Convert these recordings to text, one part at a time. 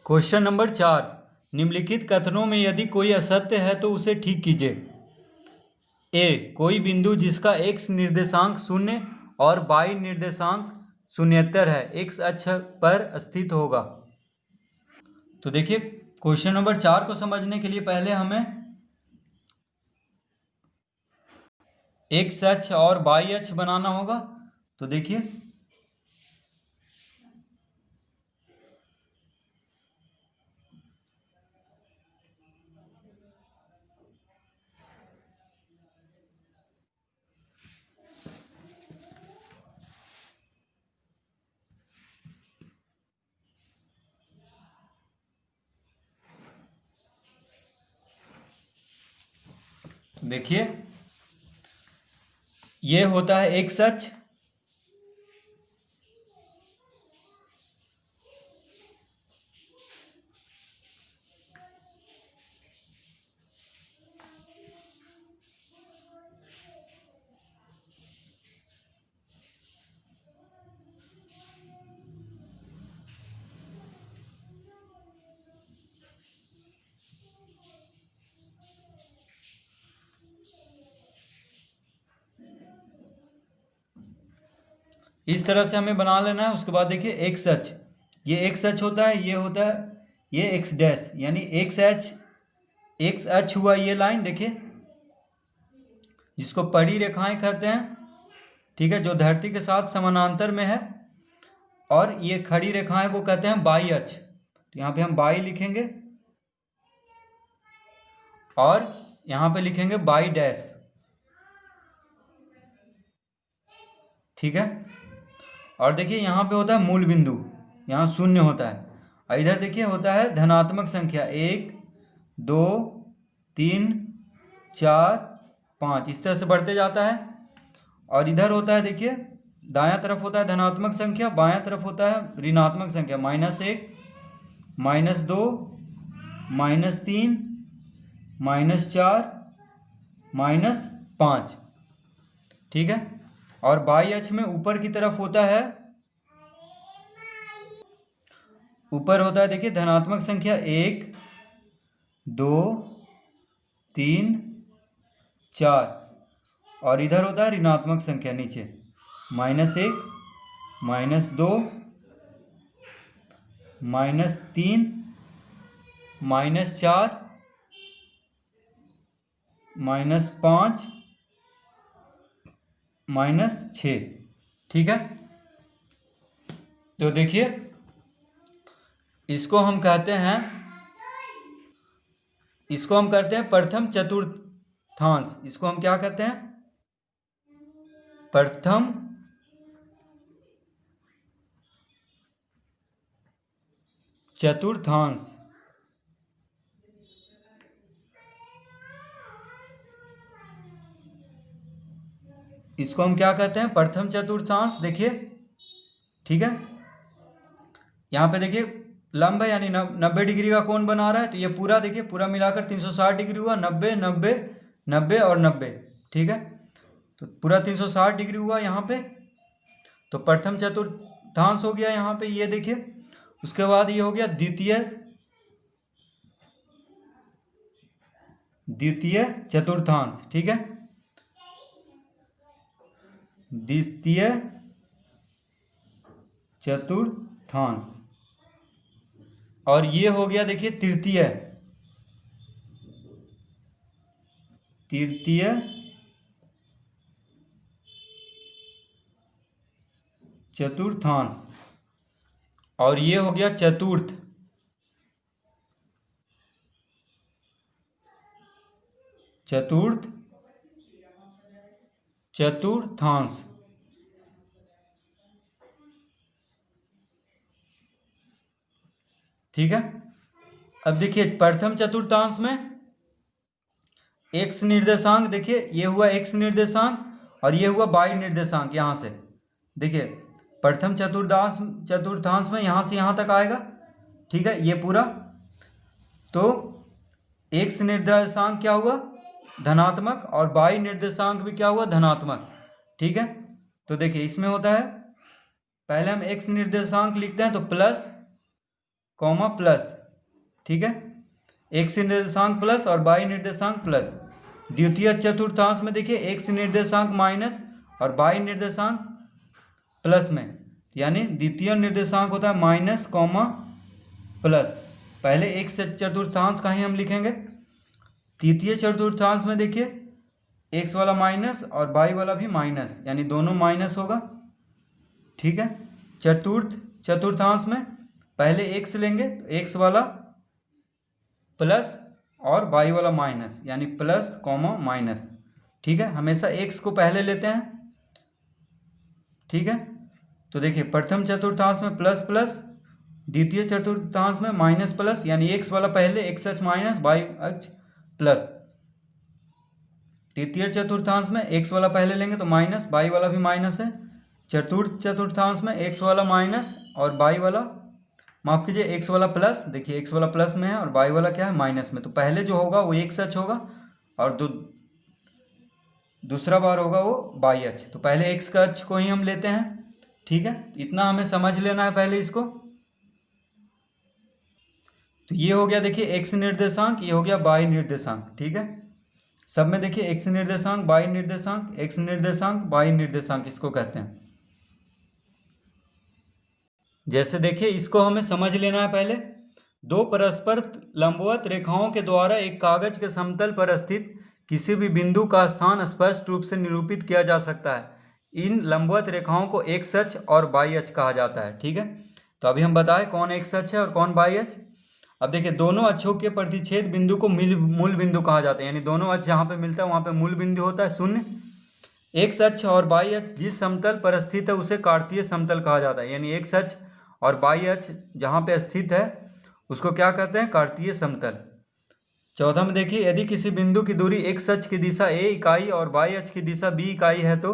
Question number 4। निम्नलिखित कथनों में यदि कोई असत्य है तो उसे ठीक कीजिए। ए, कोई बिंदु जिसका एक्स निर्देशांक 0 और y निर्देशांक शून्येतर है एक्स अक्ष पर स्थित होगा। तो देखिए, क्वेश्चन नंबर 4 को समझने के लिए पहले हमें एक्स अक्ष और y अक्ष बनाना होगा। तो देखिए, ये होता है एक्स अक्ष, इस तरह से हमें बना लेना है। उसके बाद देखिए एक्स अक्ष, ये एक्स अक्ष होता है, ये होता है ये एक्स डैश, यानी एक्स अक्ष हुआ ये लाइन, देखिए जिसको पड़ी रेखाएं कहते हैं, ठीक है, जो धरती के साथ समानांतर में है। और ये खड़ी रेखाएं को कहते हैं बाई अक्ष। तो यहाँ पे हम बाई लिखेंगे और यहाँ पे लिखेंगे बाई डैश, ठीक है। और देखिए यहाँ पे होता है मूल बिंदु, यहाँ 0 होता है। और इधर देखिए होता है धनात्मक संख्या 1 2 3 4 5, इस तरह से बढ़ते जाता है। और इधर होता है, देखिए दायां तरफ होता है धनात्मक संख्या, बायां तरफ होता है ऋणात्मक संख्या, -1 -2 -3 -4 -5, ठीक है। और बाई अक्ष में ऊपर की तरफ होता है, ऊपर होता है देखिए धनात्मक संख्या 1 2 3 4, और इधर होता है ऋणात्मक संख्या नीचे, -1 -2 -3 -4 -5 -6, ठीक है। तो देखिए इसको हम कहते हैं प्रथम चतुर्थांश। इसको हम क्या कहते हैं? प्रथम चतुर्थांश। इसको हम क्या कहते हैं? प्रथम चतुर्थांश। देखिए, ठीक है, यहाँ पे देखिए लंब है, यानी 90 डिग्री का कोण बना रहा है। तो ये पूरा देखिए, पूरा मिलाकर 360 डिग्री हुआ, 90 90 90 और 90, ठीक है। तो पूरा 360 डिग्री हुआ यहाँ पे। तो प्रथम चतुर्थांश हो गया यहाँ पे, ये देखिए। उसके बाद ये हो गया द्वितीय चतुर्थांश, ठीक है, द्वितीय चतुर्थांश। और ये हो गया देखिए तृतीय चतुर्थांश। और ये हो गया चतुर्थांश, ठीक है। अब देखिए प्रथम चतुर्थांश में एक्स निर्देशांक, देखिए ये हुआ एक्स निर्देशांक और ये हुआ वाई निर्देशांक। यहाँ से देखिए प्रथम चतुर्थांश में यहाँ से यहाँ तक आएगा, ठीक है, ये पूरा। तो एक्स निर्देशांक क्या हुआ? धनात्मक, और वाई निर्देशांक भी क्या हुआ? धनात्मक, ठीक है। तो देखिए इसमें होता है, पहले हम एक्स निर्देशांक लिखते हैं तो प्लस कॉमा प्लस, ठीक है, एक्स निर्देशांक प्लस और वाई निर्देशांक प्लस। द्वितीय चतुर्थांश में देखिए एक्स निर्देशांक माइनस और वाई निर्देशांक प्लस में, यानी द्वितीय निर्देशांक होता है माइनस कॉमा प्लस। पहले एक्स चतुर्थांश का ही हम लिखेंगे। तृतीय चतुर्थांश में देखिए एक्स वाला माइनस और वाई वाला भी माइनस, यानी दोनों माइनस होगा, ठीक है। चतुर्थांश में पहले एक्स लेंगे तो एक्स वाला प्लस और वाई वाला माइनस, यानी प्लस कॉमा माइनस, ठीक है। हमेशा एक्स को पहले लेते हैं, ठीक है। तो देखिए प्रथम चतुर्थांश में प्लस प्लस, द्वितीय चतुर्थांश में माइनस प्लस, यानी एक्स वाला पहले, एक्स अक्ष माइनस वाई अक्ष प्लस। तृतीय चतुर्थांश में एक्स वाला पहले लेंगे तो माइनस, वाई वाला भी माइनस है। चतुर्थ चतुर्थांश में एक्स वाला माइनस और वाई वाला, माफ कीजिए, एक्स वाला प्लस, देखिए एक्स वाला प्लस में है और वाई वाला क्या है, माइनस में। तो पहले जो होगा वो एक्स अक्ष होगा और दूसरा बार होगा वो वाई अक्ष। तो पहले एक्स का अक्ष को ही हम लेते हैं, ठीक है। इतना हमें समझ लेना है पहले इसको। तो ये हो गया देखिए एक्स निर्देशांक, ये हो गया वाई निर्देशांक, ठीक है। सब में देखिए एक्स निर्देशांक, वाई निर्देशांक, एक्स निर्देशांक, वाई निर्देशांक इसको कहते हैं। जैसे देखिए इसको हमें समझ लेना है पहले। दो परस्पर लंबवत रेखाओं के द्वारा एक कागज के समतल पर स्थित किसी भी बिंदु का स्थान स्पष्ट रूप से निरूपित किया जा सकता है। इन लंबवत रेखाओं को एक्स अक्ष और वाई अक्ष कहा जाता है, ठीक है। तो अभी हम बताएं कौन एक्स अक्ष है और कौन वाई अक्ष। अब देखिए दोनों अक्षों के प्रतिच्छेद बिंदु को मूल बिंदु कहा जाता है, यानी दोनों अक्ष जहाँ पे मिलता है वहाँ पे मूल बिंदु होता है शून्य। एक्स अक्ष और वाई अक्ष जिस समतल पर स्थित है उसे कार्तीय समतल कहा जाता है, यानी एक्स अक्ष और वाई अक्ष जहाँ पे स्थित है उसको क्या कहते हैं, कार्तीय समतल। चौथा में देखिए यदि किसी बिंदु की दूरी एक्स अक्ष की दिशा a इकाई और वाई अक्ष की दिशा b इकाई है तो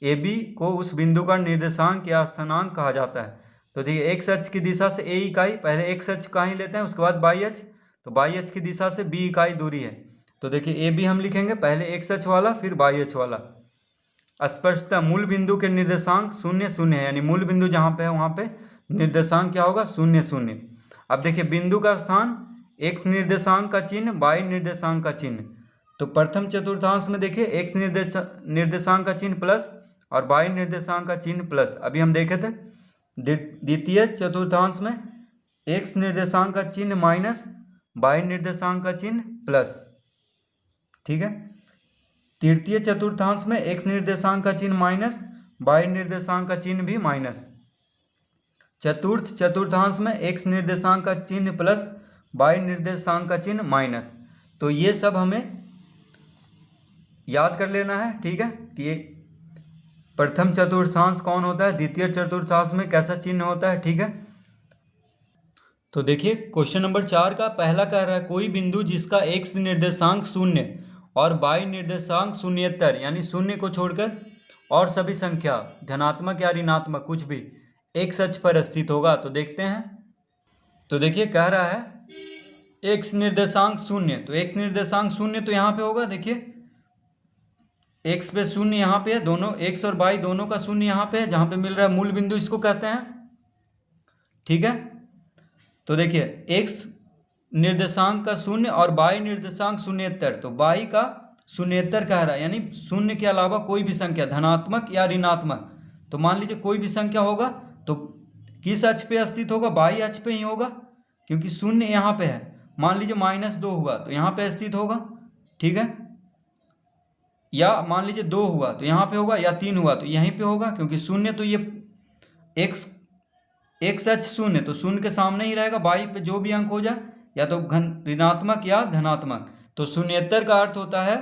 AB को उस बिंदु का निर्देशांक या स्थानांक कहा जाता है। तो देखिए एक्स अक्ष की दिशा से a इकाई, पहले एक्स अक्ष का ही लेते हैं, उसके बाद वाई अक्ष, तो वाई अक्ष की दिशा से b इकाई दूरी है। तो देखिए AB हम लिखेंगे पहले एक्स अक्ष वाला फिर वाई अक्ष वाला। स्पष्टतः मूल बिंदु के निर्देशांक शून्य शून्य है, यानी मूल बिंदु जहाँ पे है वहाँ पे निर्देशांक क्या होगा, शून्य शून्य। अब देखिए बिंदु का स्थान, एक्स निर्देशांक का चिन्ह, वाई निर्देशांक का चिन्ह। तो प्रथम चतुर्थांश में देखिए एक्स निर्देशांक का चिन्ह प्लस और वाई निर्देशांक का चिन्ह प्लस, अभी हम देखे थे। द्वितीय चतुर्थांश में एक्स निर्देशांक का चिन्ह माइनस, वाई निर्देशांक का चिन्ह प्लस, ठीक है। तृतीय चतुर्थांश में एक्स निर्देशांक का चिन्ह माइनस, वाई निर्देशांक का चिन्ह भी माइनस। चतुर्थ चतुर्थांश में एक्स निर्देशांक का चिन्ह प्लस, वाई निर्देशांक का चिन्ह माइनस। तो ये सब हमें याद कर लेना है, ठीक है, कि प्रथम चतुर्थांश कौन होता है, द्वितीय चतुर्थांश में कैसा चिन्ह होता है, ठीक है। तो देखिए क्वेश्चन नंबर 4 का पहला कह रहा है कोई बिंदु जिसका एक्स निर्देशांक शून्य और वाई निर्देशांक शून्येतर, यानी शून्य को छोड़कर और सभी संख्या धनात्मक या ऋणात्मक कुछ भी एक्स अक्ष पर स्थित होगा। तो देखते हैं। तो देखिए कह रहा है एक्स निर्देशांक शून्य, तो एक्स निर्देशांक शून्य तो यहाँ पे होगा, देखिए एक्स पे शून्य यहाँ पे है, दोनों एक्स और वाई दोनों का शून्य यहाँ पे है, जहाँ पे मिल रहा है मूल बिंदु इसको कहते हैं, ठीक है। तो देखिए एक्स निर्देशांक का शून्य और वाई निर्देशांक शून्येतर, तो वाई का शून्येतर कह रहा है, यानी शून्य के अलावा कोई भी संख्या धनात्मक या ऋणात्मक। तो मान लीजिए कोई भी संख्या होगा तो किस अक्ष पे स्थित होगा, वाई अक्ष पे ही होगा, क्योंकि शून्य यहाँ पे है। मान लीजिए -2 हुआ तो यहाँ पे स्थित होगा, ठीक है। या मान लीजिए 2 हुआ तो यहाँ पे होगा, या 3 हुआ तो यहीं पे होगा, क्योंकि शून्य तो ये एक्स अक्ष शून्य तो शून्य के सामने ही रहेगा, वाई पे जो भी अंक हो जाए या तो ऋणात्मक या धनात्मक। तो शून्येतर का अर्थ होता है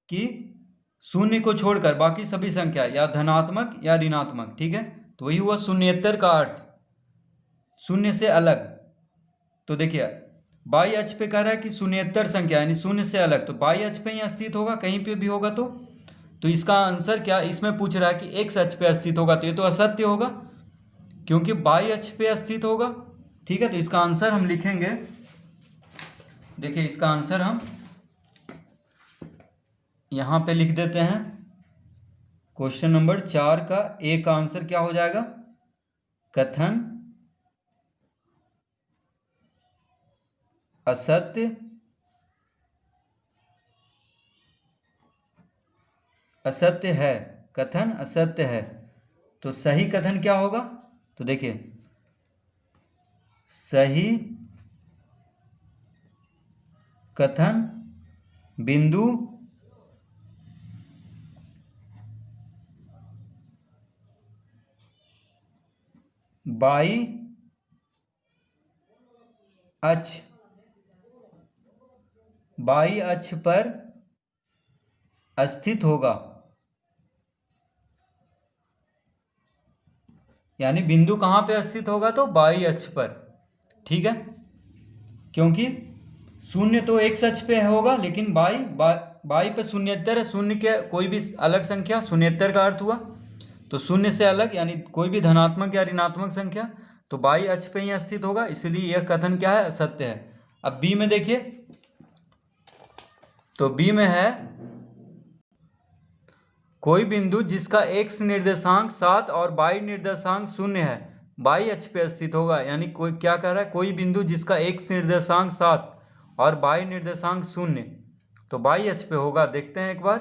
कि शून्य को छोड़कर बाकी सभी संख्या या धनात्मक या ऋणात्मक, ठीक है। तो वही हुआ शून्येतर का अर्थ, शून्य से अलग। तो देखिए वाई अक्ष पे कह रहा है कि शून्येतर संख्या यानी शून्य से अलग, तो वाई अक्ष पे ही स्थित होगा, कहीं पे भी होगा। तो इसका आंसर क्या, इसमें पूछ रहा है कि एक्स अक्ष पे स्थित होगा, तो ये तो असत्य होगा क्योंकि वाई अक्ष पे स्थित होगा, ठीक है। तो इसका आंसर हम लिखेंगे, देखिए इसका आंसर हम यहाँ पे लिख देते हैं। क्वेश्चन नंबर 4 का ए का आंसर क्या हो जाएगा, कथन असत्य असत्य है, कथन असत्य है। तो सही कथन क्या होगा? तो देखिए, सही कथन बिंदु बाई अक्ष पर स्थित होगा। यानी बिंदु कहाँ पे स्थित होगा? तो बाई अक्ष पर। ठीक है, क्योंकि शून्य तो एक्स अक्ष पे होगा, लेकिन बाई पे शून्येतर है। शून्य के कोई भी अलग संख्या शून्येतर का अर्थ हुआ, तो शून्य से अलग यानी कोई भी धनात्मक या ऋणात्मक संख्या तो बाई अक्ष पे ही स्थित होगा, इसलिए यह कथन क्या है? सत्य है। अब बी में देखिए, तो बी में है कोई बिंदु जिसका एक्स निर्देशांक 7 और वाई निर्देशांक 0 है बाई अक्ष पे स्थित होगा। यानी कोई क्या कह रहा है? कोई बिंदु जिसका एक्स निर्देशांक 7 और वाई निर्देशांक 0 तो बाई अक्ष पे होगा। देखते हैं एक बार,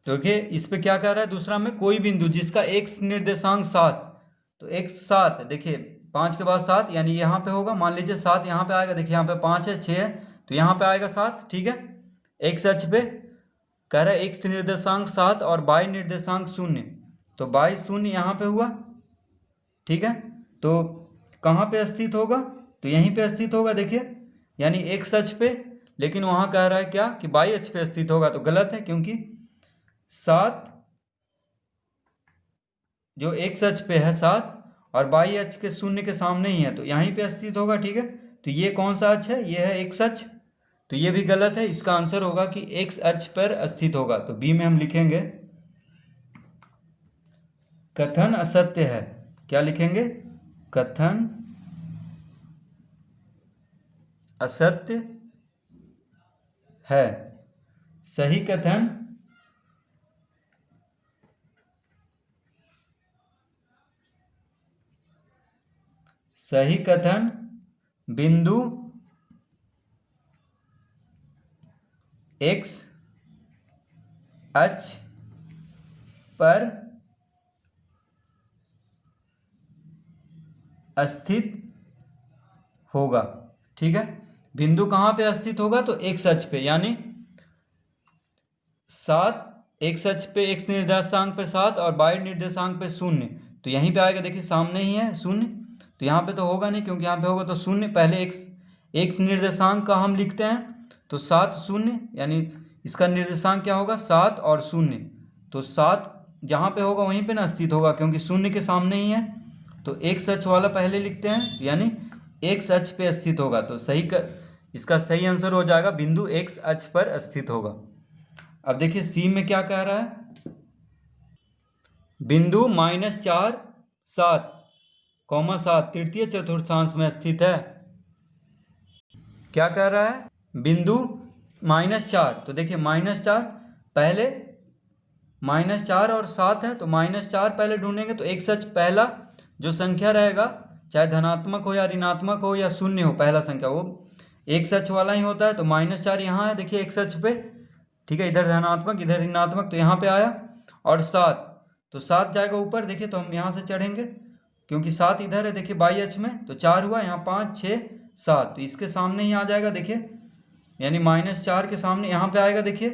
क्योंकि इस पे क्या कह रहा है? दूसरा में कोई बिंदु जिसका एक्स निर्देशांक 7, तो एक्स 7, देखिए 5 के बाद 7 यानी यहाँ पे होगा। मान लीजिए 7 यहाँ पे आएगा, देखिए यहाँ पे 5 है, 6 है, तो यहाँ पे आएगा 7। ठीक है, एक्स अक्ष पे कह रहा है एक्स निर्देशांक 7 और वाई निर्देशांक 0, तो वाई 0 यहाँ पे हुआ। ठीक है, तो कहाँ पे स्थित होगा? तो यहीं पे स्थित होगा। देखिए, यानी एक्स अक्ष पे, लेकिन वहाँ कह रहा है क्या कि वाई अक्ष पे स्थित होगा, तो गलत है, क्योंकि 7 जो एक्स अक्ष पे है 7 और वाई अक्ष के 0 के सामने ही है, तो यहीं पे स्थित होगा। ठीक है, तो ये कौन सा अक्ष है? ये है एक्स अक्ष, तो ये भी गलत है। इसका आंसर होगा कि एक्स अक्ष पर स्थित होगा। तो बी में हम लिखेंगे कथन असत्य है। क्या लिखेंगे? कथन असत्य है। सही कथन बिंदु एक्स अक्ष पर स्थित होगा। ठीक है, बिंदु कहाँ पे स्थित होगा? तो एक्स अक्ष पे, यानी 7 एक्स अक्ष पे एक्स निर्देशांक पे 7 और वाई निर्देशांक पे 0, तो यहीं पे आएगा। देखिए सामने ही है 0, तो यहाँ पे तो होगा नहीं, क्योंकि यहाँ पे होगा तो 0। पहले एक्स निर्देशांक का हम लिखते हैं, तो 7 0, यानी इसका निर्देशांक क्या होगा? 7 और 0, तो 7 जहाँ पे होगा वहीं पे ना स्थित होगा, क्योंकि 0 के सामने ही है। तो एक्स अक्ष वाला पहले लिखते हैं, यानी एक्स अक्ष पे स्थित होगा। तो इसका सही आंसर हो जाएगा बिंदु एक्स अक्ष पर स्थित होगा। अब देखिए सी में क्या कह रहा है? बिंदु -4 7 7 तृतीय चतुर्थांश में स्थित है। क्या कह रहा है? बिंदु -4, तो देखिए -4 पहले, -4 और 7 है, तो -4 पहले ढूंढेंगे, तो एक्स अक्ष पहला जो संख्या रहेगा, चाहे धनात्मक हो या ऋणात्मक हो या शून्य हो, पहला संख्या वो एक्स अक्ष वाला ही होता है। तो -4 यहाँ है, देखिए एक्स अक्ष पे। ठीक है, इधर धनात्मक इधर ऋणात्मक, तो यहाँ पे आया। और 7, तो 7 जाएगा ऊपर, देखिए तो हम यहाँ से चढ़ेंगे, क्योंकि 7 इधर है, देखिए बाई अक्ष में, तो 4 हुआ, यहाँ 5 6 7, तो इसके सामने ही आ जाएगा। देखिए, यानी -4 के सामने यहाँ पे आएगा, देखिए।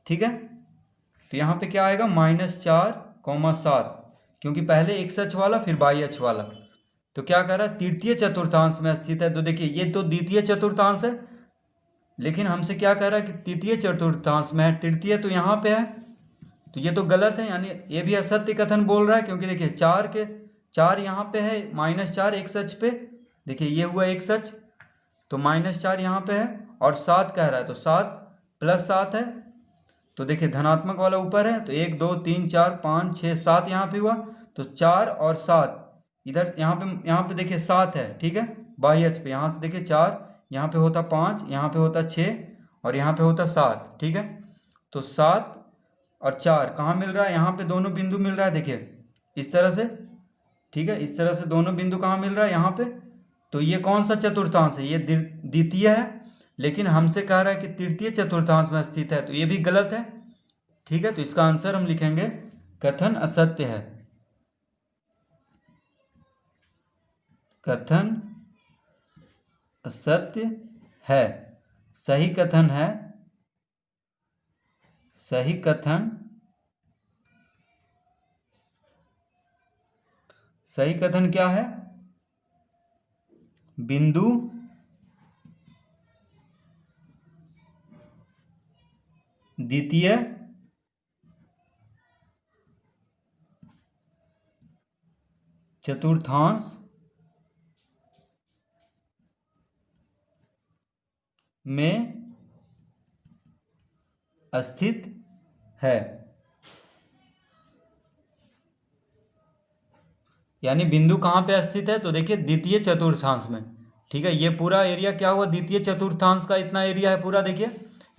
ठीक है, तो यहाँ पे क्या आएगा? -4 7, क्योंकि पहले एक्स अक्ष वाला फिर वाई अक्ष वाला। तो क्या कह रहा है? तृतीय चतुर्थांश में स्थित है। तो देखिए ये तो द्वितीय चतुर्थांश है, लेकिन हमसे क्या कह रहा है कि तृतीय चतुर्थांश में है। तृतीय तो यहाँ पे है, तो ये तो गलत है, यानी ये भी असत्य कथन बोल रहा है, क्योंकि देखिए 4 यहाँ पे है, -4 एक्स अक्ष पे, देखिए ये हुआ एक्स अक्ष, तो -4 यहाँ पे है, और 7 कह रहा है, तो 7 + 7 है, तो देखिए धनात्मक वाला ऊपर है, तो 1 2 3 4 5 6 7 यहाँ पे हुआ, तो 4 और 7 इधर, यहाँ पे देखिए 7 है। ठीक है, बाई अक्ष पे, यहाँ से देखिए 4, यहाँ पे होता 5, यहाँ पे होता 6 और यहाँ पे होता 7। ठीक है, तो 7 और 4 कहाँ मिल रहा है? यहाँ पे दोनों बिंदु मिल रहा है, देखिए इस तरह से। ठीक है, इस तरह से दोनों बिंदु कहाँ मिल रहा है? यहाँ पे। तो ये कौन सा चतुर्थांश है? ये द्वितीय है, लेकिन हमसे कह रहा है कि तृतीय चतुर्थांश में स्थित है, तो ये भी गलत है। ठीक है, तो इसका आंसर हम लिखेंगे कथन असत्य है। कथन असत्य है। सही कथन है, सही कथन, सही कथन क्या है? बिंदु द्वितीय चतुर्थांश में स्थित है। यानी बिंदु कहाँ पे स्थित है? तो देखिए द्वितीय चतुर्थांश में। ठीक है, ये पूरा एरिया क्या हुआ? द्वितीय चतुर्थांश का इतना एरिया है पूरा। देखिए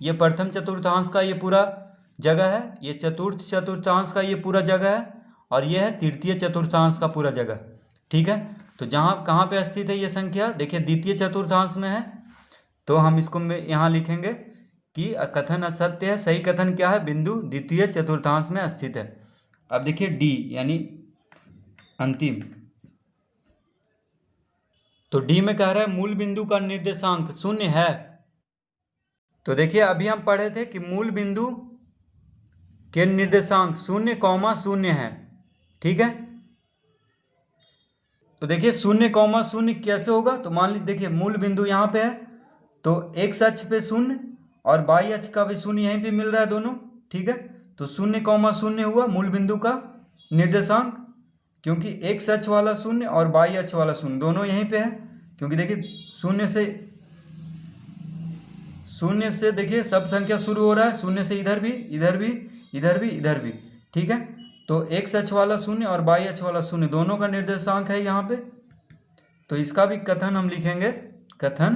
ये प्रथम चतुर्थांश का ये पूरा जगह है, ये चतुर्थ चतुर्थांश का ये पूरा जगह है, और ये है तृतीय चतुर्थांश का पूरा जगह। ठीक है, तो जहाँ कहाँ पे स्थित है ये संख्या? देखिए द्वितीय चतुर्थांश में है, तो हम इसको यहाँ लिखेंगे कि कथन असत्य है। सही कथन क्या है? बिंदु द्वितीय चतुर्थांश में स्थित है। अब देखिए डी यानी अंतिम, तो डी में कह रहा है मूल बिंदु का निर्देशांक शून्य है। तो देखिए अभी हम पढ़े थे कि मूल बिंदु के निर्देशांक 0,0 है। ठीक है, तो देखिए 0,0 कैसे होगा? तो मान लीजिए देखिए मूल बिंदु यहाँ पे है, तो x अक्ष पे 0 और y अक्ष का भी 0 यहीं पे मिल रहा है दोनों। ठीक है, तो 0,0 हुआ मूल बिंदु का निर्देशांक, क्योंकि x अक्ष वाला 0 और y अक्ष वाला 0 दोनों यहीं पे है। क्योंकि देखिए शून्य से देखिए सब संख्या शुरू हो रहा है, 0 से इधर भी, इधर भी, इधर भी, इधर भी। ठीक है, तो x अक्ष वाला 0 और y अक्ष वाला 0 दोनों का निर्देशांक है यहाँ पे, तो इसका भी कथन हम लिखेंगे कथन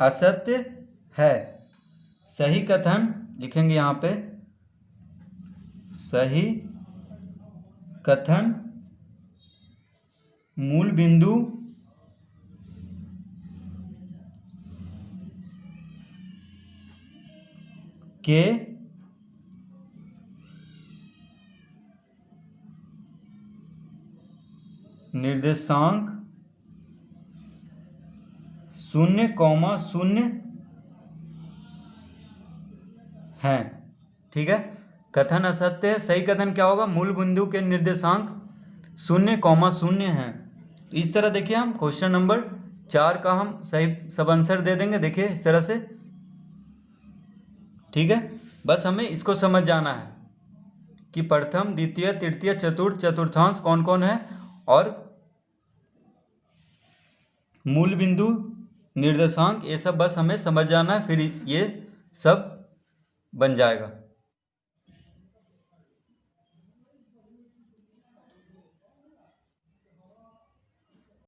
असत्य है। सही कथन लिखेंगे यहाँ पे, सही कथन मूल बिंदु के निर्देशांक 0,0 है। ठीक है, कथन असत्य है। सही कथन क्या होगा? मूल बिंदु के निर्देशांक 0,0 है। तो इस तरह देखिए हम क्वेश्चन नंबर 4 का हम सही सब आंसर दे देंगे, देखिए इस तरह से। ठीक है, बस हमें इसको समझ जाना है कि प्रथम, द्वितीय, तृतीय, चतुर्थ चतुर्थांश कौन कौन है, और मूल बिंदु, निर्देशांक, ये सब बस हमें समझ जाना है, फिर ये सब बन जाएगा।